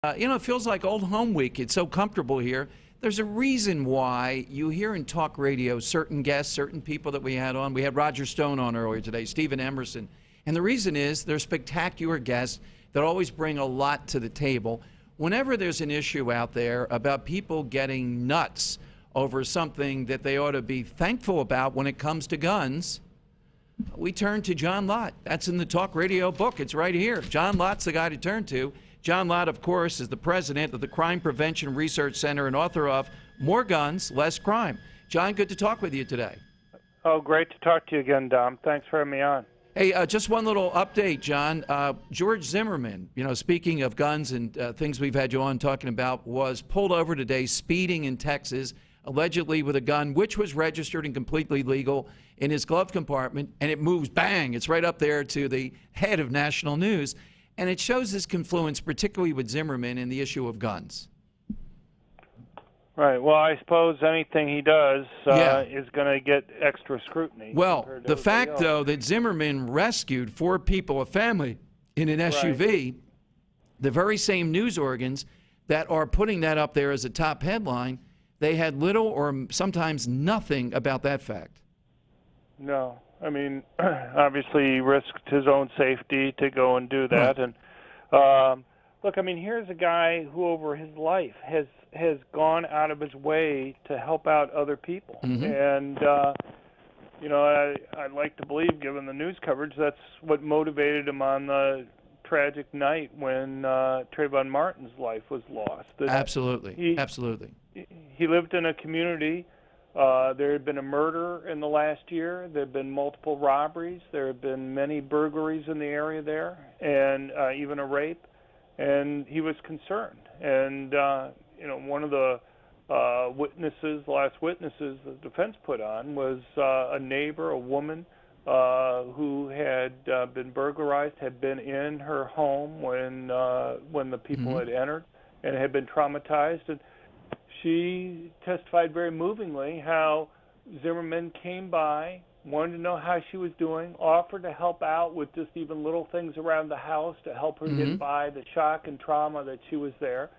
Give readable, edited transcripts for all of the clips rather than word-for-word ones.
It feels like old home week. It's so comfortable here. There's a reason why you hear in talk radio certain guests, certain people that we had on. We had Roger Stone on earlier today, Stephen Emerson. And the reason is they're spectacular guests that always bring a lot to the table. Whenever there's an issue out there about people getting nuts over something that they ought to be thankful about when it comes to guns, we turn to John Lott. That's in the talk radio book. It's right here. John Lott's the guy to turn to. John Lott, of course, is the president of the Crime Prevention Research Center and author of More Guns, Less Crime. John, good to talk with you today. Oh, great to talk to you again, Dom. Thanks for having me on. Hey, just one little update, John. George Zimmerman, speaking of guns and things we've had you on talking about, was pulled over today speeding in Texas, allegedly with a gun, which was registered and completely legal, in his glove compartment, and it moves, bang, it's right up there to the head of national news. And it shows this confluence, particularly with Zimmerman, in the issue of guns. Right. Well, I suppose anything he does is going to get extra scrutiny. Well, the fact, though, that Zimmerman rescued 4 people, a family, in an SUV, the very same news organs that are putting that up there as a top headline, they had little or sometimes nothing about that fact. No. I mean, obviously he risked his own safety to go and do that. Right. And look, I mean, here's a guy who over his life has gone out of his way to help out other people. Mm-hmm. And, I'd like to believe, given the news coverage, that's what motivated him on the tragic night when Trayvon Martin's life was lost. Absolutely. He lived in a community. There had been a murder in the last year. There had been multiple robberies. There had been many burglaries in the area there, and even a rape. And he was concerned. And, one of the last witnesses the defense put on was a neighbor, a woman who had been burglarized, had been in her home when the people had entered, and had been traumatized. And she testified very movingly how Zimmerman came by, wanted to know how she was doing, offered to help out with just even little things around the house to help her get by the shock and trauma that she was there.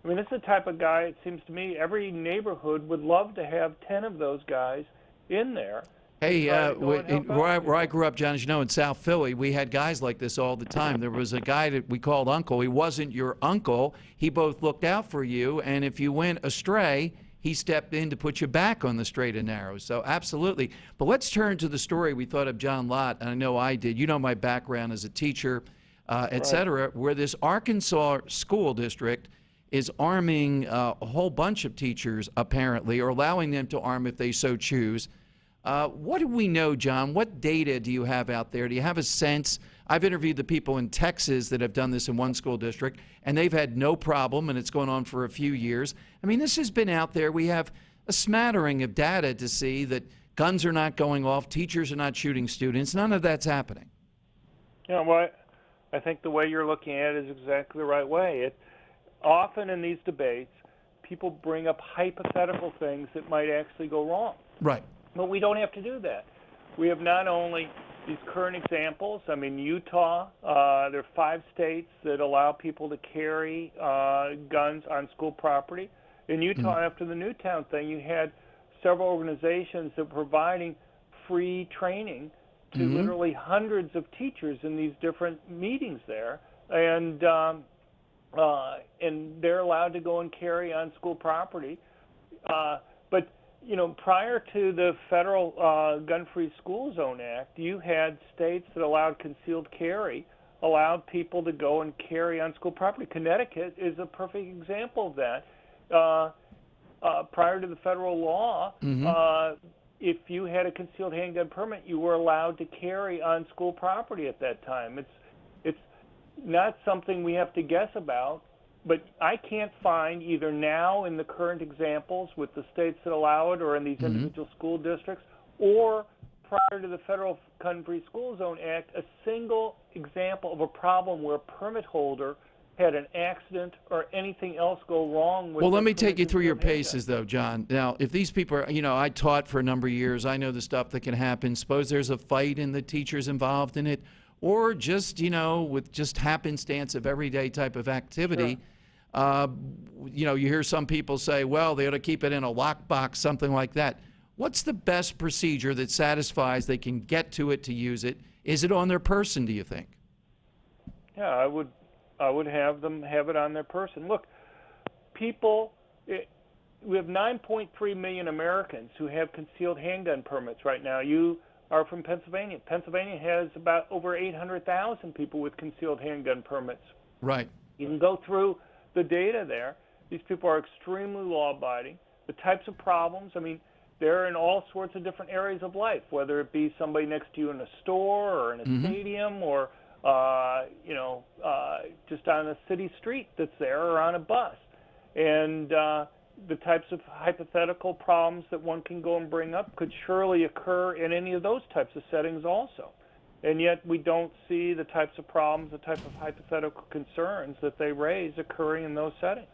I mean, this is the type of guy, it seems to me, every neighborhood would love to have 10 of those guys in there. Hey, where I grew up, John, as you know, in South Philly, we had guys like this all the time. There was a guy that we called Uncle. He wasn't your uncle. He both looked out for you, and if you went astray, he stepped in to put you back on the straight and narrow. So absolutely. But let's turn to the story we thought of John Lott, and I know I did. You know my background as a teacher, et cetera, where this Arkansas school district is arming a whole bunch of teachers, apparently, or allowing them to arm if they so choose. What do we know, John? What data do you have out there? Do you have a sense? I've interviewed the people in Texas that have done this in one school district, and they've had no problem, and it's going on for a few years. I mean, this has been out there. We have a smattering of data to see that guns are not going off, teachers are not shooting students. None of that's happening. Yeah, well, I think the way you're looking at it is exactly the right way. Often in these debates, people bring up hypothetical things that might actually go wrong. Right. But we don't have to do that. We have not only these current examples. I mean, Utah, there are 5 states that allow people to carry guns on school property. In Utah, after the Newtown thing, you had several organizations that were providing free training to literally hundreds of teachers in these different meetings there. And they're allowed to go and carry on school property. But prior to the federal Gun-Free School Zone Act, you had states that allowed concealed carry, allowed people to go and carry on school property. Connecticut is a perfect example of that. Prior to the federal law, if you had a concealed handgun permit, you were allowed to carry on school property at that time. It's not something we have to guess about. But I can't find, either now in the current examples with the states that allow it or in these individual school districts, or prior to the Federal Gun-Free School Zone Act, a single example of a problem where a permit holder had an accident or anything else go wrong with. Well, let me take you through your paces, though, John. Now, if these people are, I taught for a number of years. I know the stuff that can happen. Suppose there's a fight and the teacher's involved in it, or just, with just happenstance of everyday type of activity. You know, you hear some people say, well, they ought to keep it in a lockbox, something like that. What's the best procedure that satisfies they can get to it to use it? Is it on their person, do you think? Yeah, I would have them have it on their person. Look, we have 9.3 million Americans who have concealed handgun permits right now. You are from Pennsylvania. Pennsylvania has about over 800,000 people with concealed handgun permits. Right. You can go through the data there. These people are extremely law-abiding. The types of problems, I mean, they're in all sorts of different areas of life, whether it be somebody next to you in a store or in a stadium or, just on a city street that's there or on a bus. And the types of hypothetical problems that one can go and bring up could surely occur in any of those types of settings also. And yet we don't see the types of problems, the type of hypothetical concerns that they raise occurring in those settings.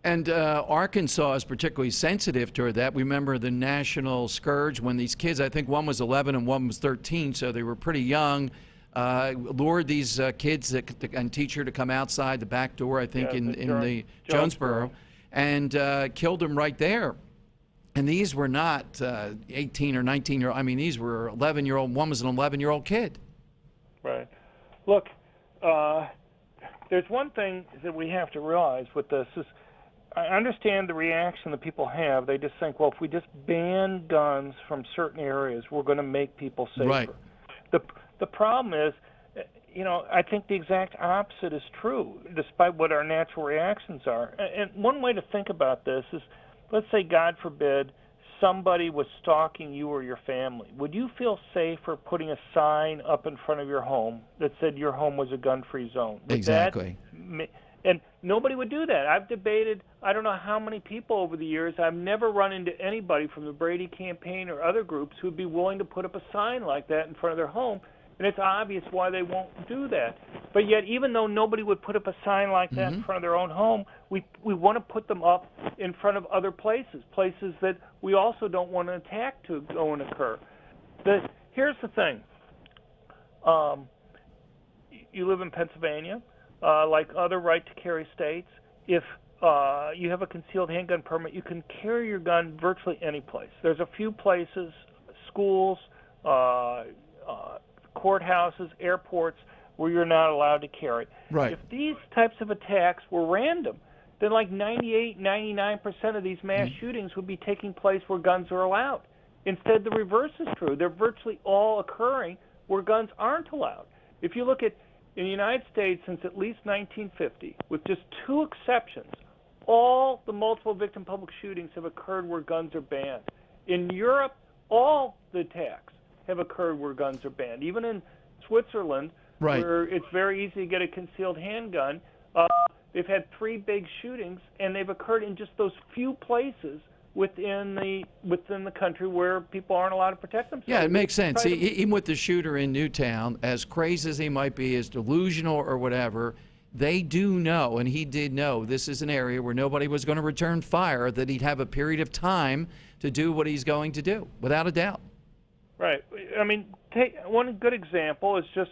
And Arkansas is particularly sensitive toward that. We remember the national scourge when these kids, I think one was 11 and one was 13, so they were pretty young, lured these kids and teacher to come outside the back door, I think, in the Jonesboro, and killed them right there. And these were not 18 or 19-year-old. I mean, these were 11-year-old. One was an 11-year-old kid. Right. Look, there's one thing that we have to realize with this is I understand the reaction that people have. They just think, well, if we just ban guns from certain areas, we're going to make people safer. Right. The problem is, I think the exact opposite is true, despite what our natural reactions are. And one way to think about this is, let's say, God forbid, somebody was stalking you or your family. Would you feel safer putting a sign up in front of your home that said your home was a gun-free zone? Exactly. And nobody would do that. I've debated I don't know how many people over the years. I've never run into anybody from the Brady campaign or other groups who would be willing to put up a sign like that in front of their home. And it's obvious why they won't do that. But yet, even though nobody would put up a sign like that in front of their own home, we want to put them up in front of other places that we also don't want an attack to go and occur. Here's the thing. You live in Pennsylvania, like other right-to-carry states. If you have a concealed handgun permit, you can carry your gun virtually any place. There's a few places, schools, courthouses, airports, where you're not allowed to carry. Right. If these types of attacks were random, then like 98, 99% of these mass shootings would be taking place where guns are allowed. Instead, the reverse is true. They're virtually all occurring where guns aren't allowed. If you look at in the United States since at least 1950, with just two exceptions, all the multiple victim public shootings have occurred where guns are banned. In Europe, all the attacks have occurred where guns are banned. Even in Switzerland, where it's very easy to get a concealed handgun, they've had 3 big shootings, and they've occurred in just those few places within the country where people aren't allowed to protect themselves. Yeah, it makes sense. Even with the shooter in Newtown, as crazy as he might be, as delusional or whatever, they do know, and he did know, this is an area where nobody was going to return fire, that he'd have a period of time to do what he's going to do, without a doubt. Right. I mean, take one good example is just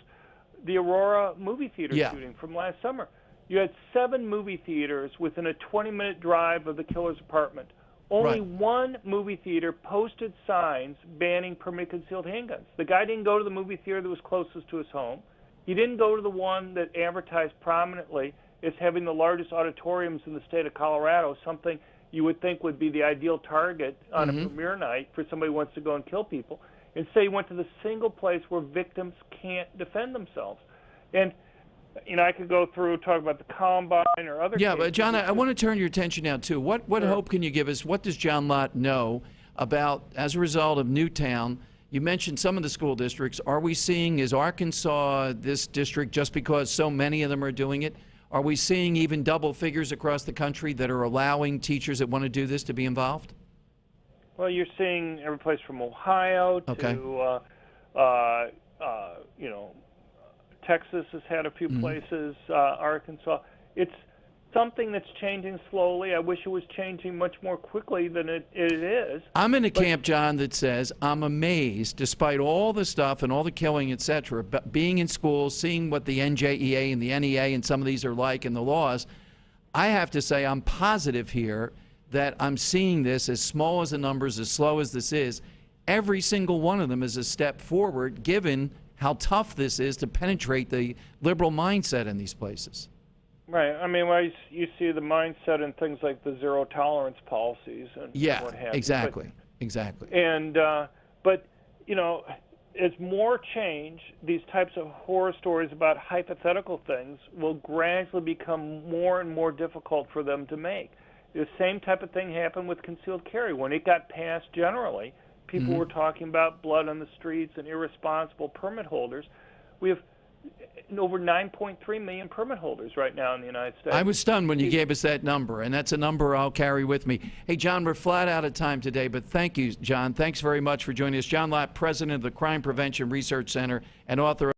the Aurora movie theater shooting from last summer. You had 7 movie theaters within a 20-minute drive of the killer's apartment. Only one movie theater posted signs banning permitted concealed handguns. The guy didn't go to the movie theater that was closest to his home. He didn't go to the one that advertised prominently as having the largest auditoriums in the state of Colorado, something you would think would be the ideal target on a premiere night for somebody who wants to go and kill people. Instead, he went to the single place where victims can't defend themselves. And I could go through talk about the Columbine or other cases. But John, I want to turn your attention now too. What hope can you give us? What does John Lott know about, as a result of Newtown? You mentioned some of the school districts. Are we seeing, is Arkansas this district, just because so many of them are doing it, are we seeing even double figures across the country that are allowing teachers that want to do this to be involved? Well, you're seeing every place from Ohio to, Texas has had a few places, Arkansas. It's something that's changing slowly. I wish it was changing much more quickly than it is. I'm in a camp, John, that says I'm amazed, despite all the stuff and all the killing, et cetera, but being in schools, seeing what the NJEA and the NEA and some of these are like and the laws, I have to say I'm positive here that I'm seeing this, as small as the numbers, as slow as this is, every single one of them is a step forward, given how tough this is to penetrate the liberal mindset in these places. Right. I mean, you see the mindset in things like the zero tolerance policies and what have you. Exactly. Exactly. And but you know, as more change, these types of horror stories about hypothetical things will gradually become more and more difficult for them to make. The same type of thing happened with concealed carry. When it got passed generally, people were talking about blood on the streets and irresponsible permit holders. We have over 9.3 million permit holders right now in the United States. I was stunned when you gave us that number, and that's a number I'll carry with me. Hey, John, we're flat out of time today, but thank you, John. Thanks very much for joining us. John Lott, president of the Crime Prevention Research Center and author